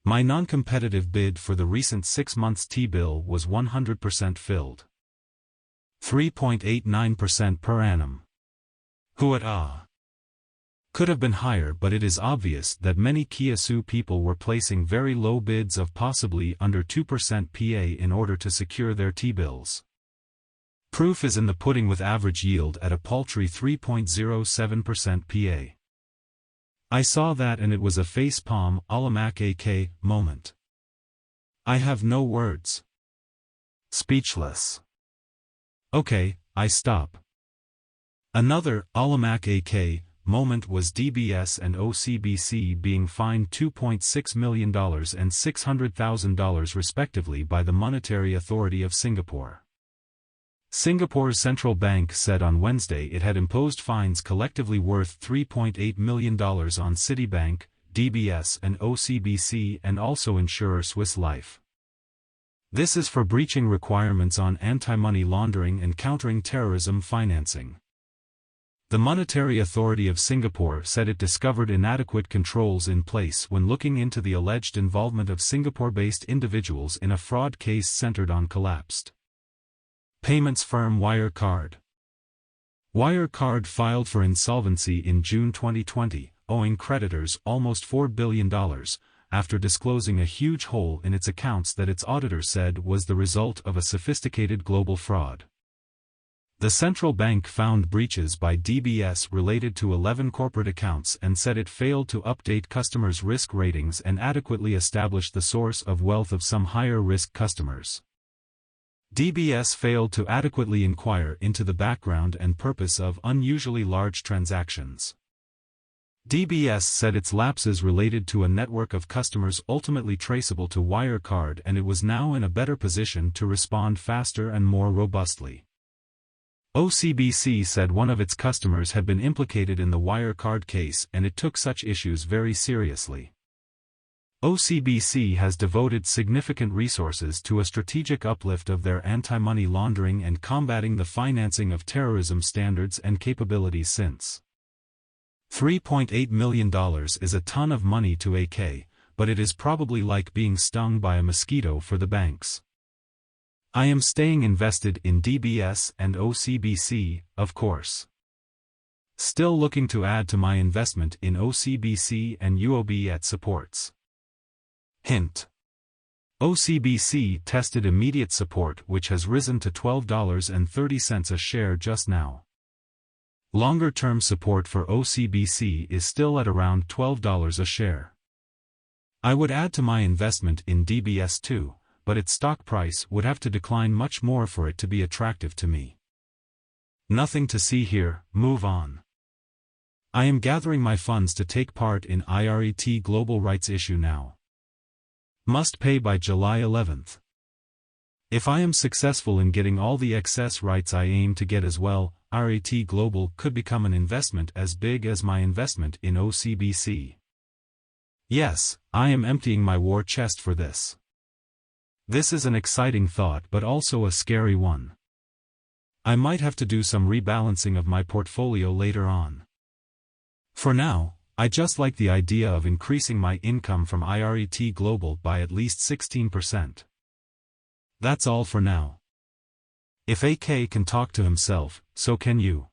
My non-competitive bid for the recent 6 months T-bill was 100% filled. 3.89% per annum. Huat. Could have been higher, but it is obvious that many Kiasu people were placing very low bids of possibly under 2% PA in order to secure their T-bills. Proof is in the pudding with average yield at a paltry 3.07% PA. I saw that and it was a facepalm, Alamak AK, moment. I have no words. Speechless. Okay, I stop. Another, Alamak AK, moment was DBS and OCBC being fined $2.6 million and $600,000 respectively by the Monetary Authority of Singapore. Singapore's central bank said on Wednesday it had imposed fines collectively worth $3.8 million on Citibank, DBS and OCBC and also insurer Swiss Life. This is for breaching requirements on anti-money laundering and countering terrorism financing. The Monetary Authority of Singapore said it discovered inadequate controls in place when looking into the alleged involvement of Singapore-based individuals in a fraud case centered on collapsed payments firm Wirecard. Wirecard filed for insolvency in June 2020, owing creditors almost $4 billion, after disclosing a huge hole in its accounts that its auditor said was the result of a sophisticated global fraud. The central bank found breaches by DBS related to 11 corporate accounts and said it failed to update customers' risk ratings and adequately establish the source of wealth of some higher-risk customers. DBS failed to adequately inquire into the background and purpose of unusually large transactions. DBS said its lapses related to a network of customers ultimately traceable to Wirecard and it was now in a better position to respond faster and more robustly. OCBC said one of its customers had been implicated in the Wirecard case and it took such issues very seriously. OCBC has devoted significant resources to a strategic uplift of their anti-money laundering and combating the financing of terrorism standards and capabilities since. $3.8 million is a ton of money to AK, but it is probably like being stung by a mosquito for the banks. I am staying invested in DBS and OCBC, of course. Still looking to add to my investment in OCBC and UOB at supports. Hint. OCBC tested immediate support which has risen to $12.30 a share just now. Longer-term support for OCBC is still at around $12 a share. I would add to my investment in DBS too, but its stock price would have to decline much more for it to be attractive to me. Nothing to see here, move on. I am gathering my funds to take part in REIT global rights issue now. Must pay by July 11th. If I am successful in getting all the excess rights I aim to get as well, REIT Global could become an investment as big as my investment in OCBC. Yes, I am emptying my war chest for this. This is an exciting thought but also a scary one. I might have to do some rebalancing of my portfolio later on. For now, I just like the idea of increasing my income from REIT Global by at least 16%. That's all for now. If AK can talk to himself, so can you.